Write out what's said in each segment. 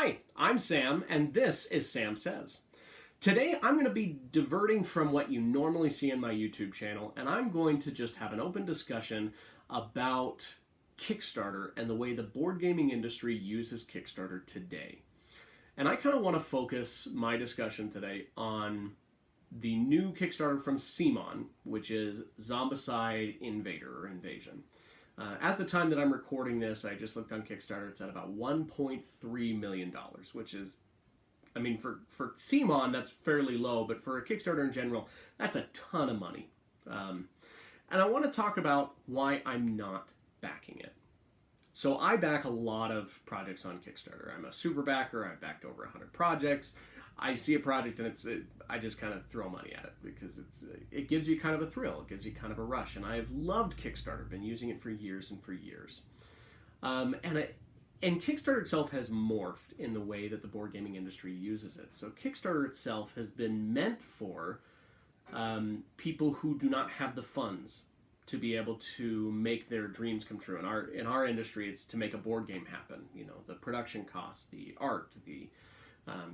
Hi, I'm Sam, and this is Sam Says. Today, I'm going to be diverting from what you normally see in my YouTube channel, and I'm going to just have an open discussion about Kickstarter and the way the board gaming industry uses Kickstarter today. And I kind of want to focus my discussion today on the new Kickstarter from CMON, which is Zombicide Invader or Invasion. At the time that I'm recording this, I just looked on Kickstarter. It's at about $1.3 million, which is, I mean, for CMON, that's fairly low, but for a Kickstarter in general, that's a ton of money. And I want to talk about why I'm not backing it. So I back a lot of projects on Kickstarter. I'm a super backer. I've backed over 100 projects. I see a project and I just kind of throw money at it because it gives you kind of a thrill. It gives you kind of a rush. And I have loved Kickstarter. Been using it for years and for years. And Kickstarter itself has morphed in the way that the board gaming industry uses it. So Kickstarter itself has been meant for people who do not have the funds to be able to make their dreams come true. In our industry, it's to make a board game happen. You know, the production costs, the art, the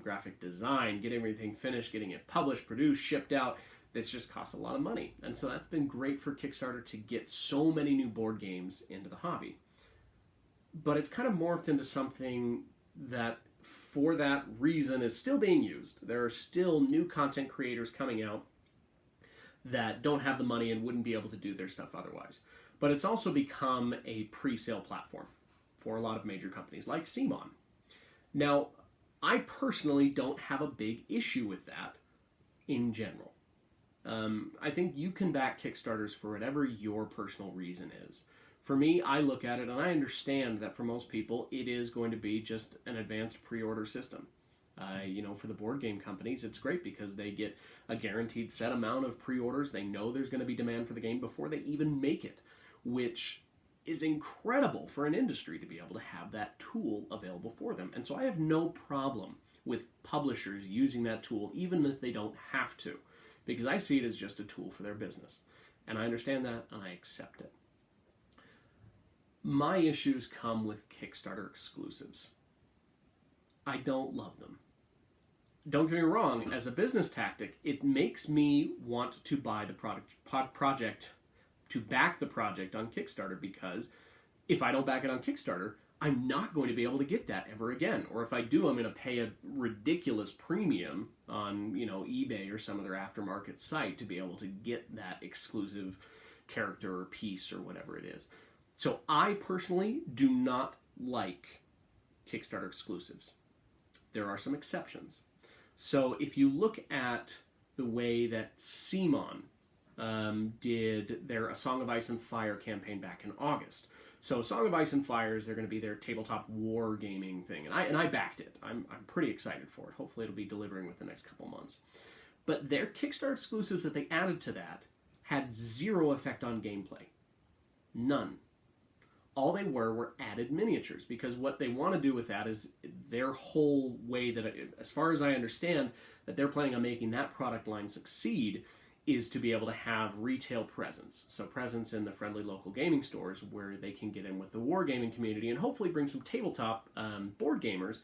graphic design, getting everything finished, getting it published, produced, shipped out. This just costs a lot of money. And so that's been great for Kickstarter to get so many new board games into the hobby. But it's kind of morphed into something that, for that reason, is still being used. There are still new content creators coming out that don't have the money and wouldn't be able to do their stuff otherwise. But it's also become a pre-sale platform for a lot of major companies like CMON. Now, I personally don't have a big issue with that in general. I think you can back Kickstarters for whatever your personal reason is. For me, I look at it and I understand that for most people, it is going to be just an advanced pre-order system. For the board game companies, it's great because they get a guaranteed set amount of pre-orders. They know there's going to be demand for the game before they even make it, which is incredible for an industry to be able to have that tool available for them. And so I have no problem with publishers using that tool, even if they don't have to, because I see it as just a tool for their business. And I understand that, and I accept it. My issues come with Kickstarter exclusives. I don't love them. Don't get me wrong, as a business tactic, it makes me want to buy the project, to back the project on Kickstarter, because if I don't back it on Kickstarter, I'm not going to be able to get that ever again. Or if I do, I'm going to pay a ridiculous premium on, eBay or some other aftermarket site to be able to get that exclusive character or piece or whatever it is. So I personally do not like Kickstarter exclusives. There are some exceptions. So if you look at the way that CMON did their A Song of Ice and Fire campaign back in August. So A Song of Ice and Fire is they're going to be their tabletop war gaming thing, and I backed it. I'm pretty excited for it. Hopefully it'll be delivering within the next couple months. But their Kickstarter exclusives that they added to that had zero effect on gameplay. None. All they were added miniatures, because what they want to do with that is their whole way that, as far as I understand, that they're planning on making that product line succeed is to be able to have retail presence. So presence in the friendly local gaming stores where they can get in with the wargaming community and hopefully bring some tabletop board gamers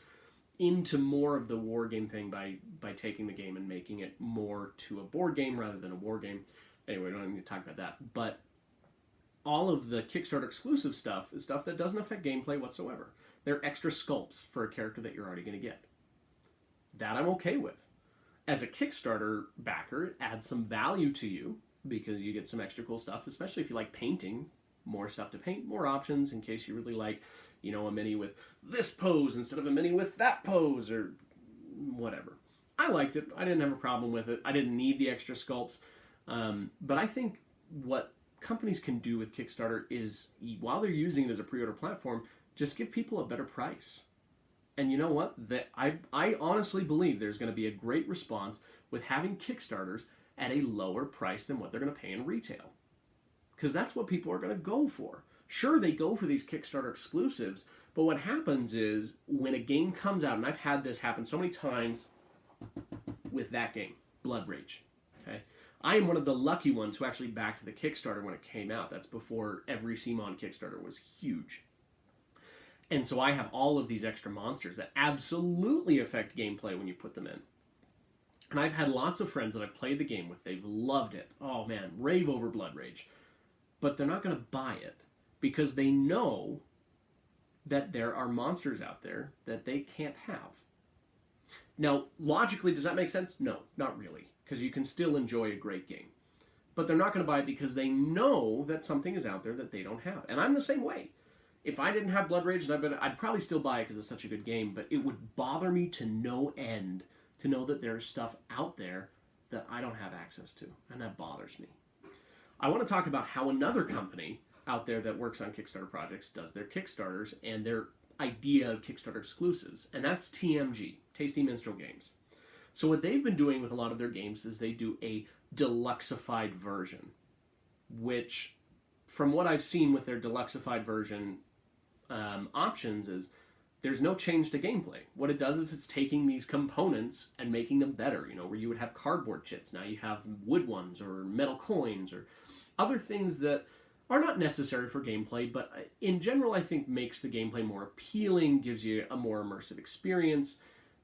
into more of the war game thing by taking the game and making it more to a board game rather than a war game. Anyway, we don't need to talk about that. But all of the Kickstarter exclusive stuff is stuff that doesn't affect gameplay whatsoever. They're extra sculpts for a character that you're already going to get. That I'm okay with. As a Kickstarter backer, it adds some value to you because you get some extra cool stuff, especially if you like painting. More stuff to paint, more options in case you really like, a mini with this pose instead of a mini with that pose or whatever. I liked it. I didn't have a problem with it. I didn't need the extra sculpts. But I think what companies can do with Kickstarter is, while they're using it as a pre-order platform, just give people a better price. And you know what? I honestly believe there's going to be a great response with having Kickstarters at a lower price than what they're going to pay in retail. Because that's what people are going to go for. Sure, they go for these Kickstarter exclusives, but what happens is when a game comes out, and I've had this happen so many times with that game, Blood Rage. Okay? I am one of the lucky ones who actually backed the Kickstarter when it came out. That's before every CMON Kickstarter was huge. And so I have all of these extra monsters that absolutely affect gameplay when you put them in. And I've had lots of friends that I've played the game with. They've loved it. Oh man, rave over Blood Rage. But they're not going to buy it because they know that there are monsters out there that they can't have. Now, logically, does that make sense? No, not really, because you can still enjoy a great game. But they're not going to buy it because they know that something is out there that they don't have. And I'm the same way. If I didn't have Blood Rage, I'd probably still buy it because it's such a good game, but it would bother me to no end to know that there's stuff out there that I don't have access to, and that bothers me. I want to talk about how another company out there that works on Kickstarter projects does their Kickstarters and their idea of Kickstarter exclusives, and that's TMG, Tasty Minstrel Games. So what they've been doing with a lot of their games is they do a deluxeified version, which, from what I've seen with their deluxeified version options, is there's no change to gameplay. What it does is it's taking these components and making them better. You know, where you would have cardboard chits, now you have wood ones or metal coins or other things that are not necessary for gameplay, but in general I think makes the gameplay more appealing, gives you a more immersive experience.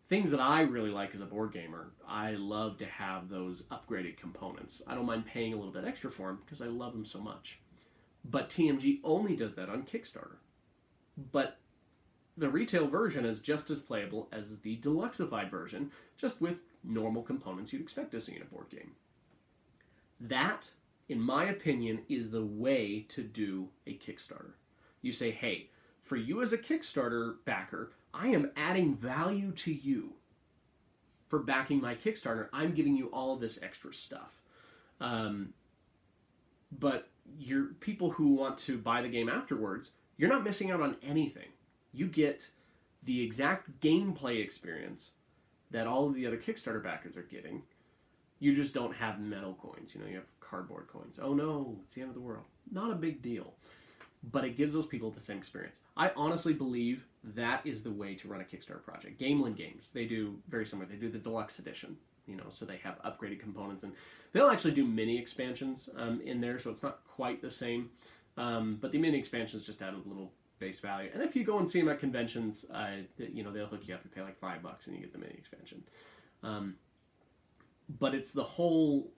Things that I really like as a board gamer, I love to have those upgraded components. I don't mind paying a little bit extra for them because I love them so much. But TMG only does that on Kickstarter. But the retail version is just as playable as the deluxeified version, just with normal components you'd expect to see in a board game. That, in my opinion, is the way to do a Kickstarter. You say, hey, for you as a Kickstarter backer, I am adding value to you for backing my Kickstarter. I'm giving you all of this extra stuff. But your people who want to buy the game afterwards, you're not missing out on anything. You get the exact gameplay experience that all of the other Kickstarter backers are getting. You just don't have metal coins. You know, you have cardboard coins. Oh no, it's the end of the world. Not a big deal. But it gives those people the same experience. I honestly believe that is the way to run a Kickstarter project. Gamelin Games, they do very similar. They do the deluxe edition, you know, so they have upgraded components, and they'll actually do mini expansions in there, so it's not quite the same. But the mini expansions just add a little base value. And if you go and see them at conventions, you know, they'll hook you up. You pay like $5 and you get the mini expansion. But it's the whole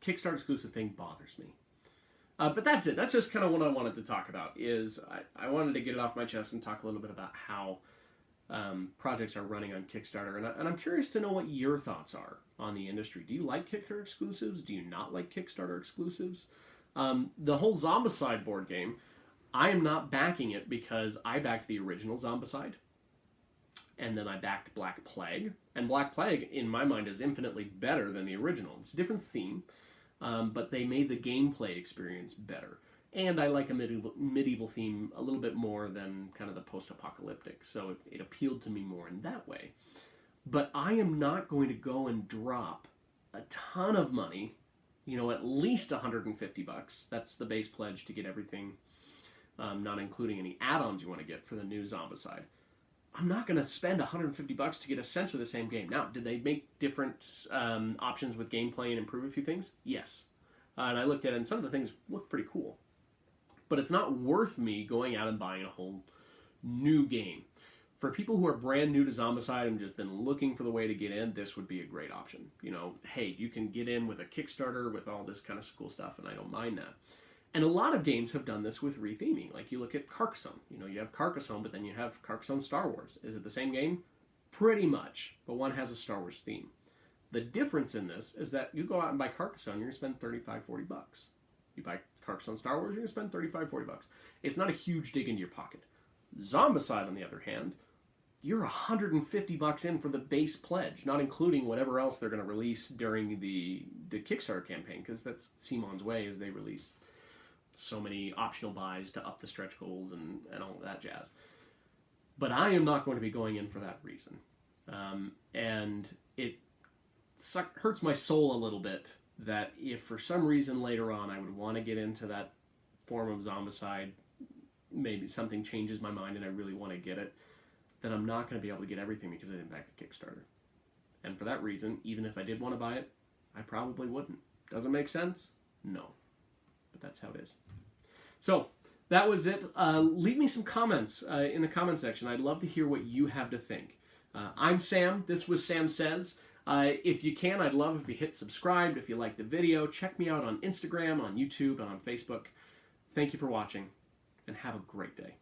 Kickstarter exclusive thing bothers me. But that's it. That's just kind of what I wanted to talk about. Is I wanted to get it off my chest and talk a little bit about how projects are running on Kickstarter. And I'm curious to know what your thoughts are on the industry. Do you like Kickstarter exclusives? Do you not like Kickstarter exclusives? The whole Zombicide board game, I am not backing it because I backed the original Zombicide. And then I backed Black Plague. And Black Plague, in my mind, is infinitely better than the original. It's a different theme, but they made the gameplay experience better. And I like a medieval theme a little bit more than kind of the post-apocalyptic. So it appealed to me more in that way. But I am not going to go and drop a ton of money, you know, at least $150. That's the base pledge to get everything, not including any add-ons you want to get for the new Zombicide. I'm not going to spend $150 to get essentially the same game. Now, did they make different options with gameplay and improve a few things? Yes. And I looked at it, and some of the things look pretty cool. But it's not worth me going out and buying a whole new game. For people who are brand new to Zombicide and just been looking for the way to get in, this would be a great option. You know, hey, you can get in with a Kickstarter with all this kind of cool stuff, and I don't mind that. And a lot of games have done this with retheming. Like you look at Carcassonne. You know, you have Carcassonne, but then you have Carcassonne Star Wars. Is it the same game? Pretty much, but one has a Star Wars theme. The difference in this is that you go out and buy Carcassonne, you're going to spend $35-40. You buy Carcassonne Star Wars, you're going to spend $35-40. It's not a huge dig into your pocket. Zombicide, on the other hand, you're $150 in for the base pledge, not including whatever else they're going to release during the Kickstarter campaign, because that's Simon's way, is they release so many optional buys to up the stretch goals and all of that jazz. But I am not going to be going in for that reason. And it hurts my soul a little bit that if for some reason later on I would want to get into that form of Zombicide, maybe something changes my mind and I really want to get it, then I'm not going to be able to get everything because I didn't back the Kickstarter. And for that reason, even if I did want to buy it, I probably wouldn't. Does it make sense? No. But that's how it is. So, that was it. Leave me some comments in the comment section. I'd love to hear what you have to think. I'm Sam. This was Sam Says. If you can, I'd love if you hit subscribe. If you like the video, check me out on Instagram, on YouTube, and on Facebook. Thank you for watching, and have a great day.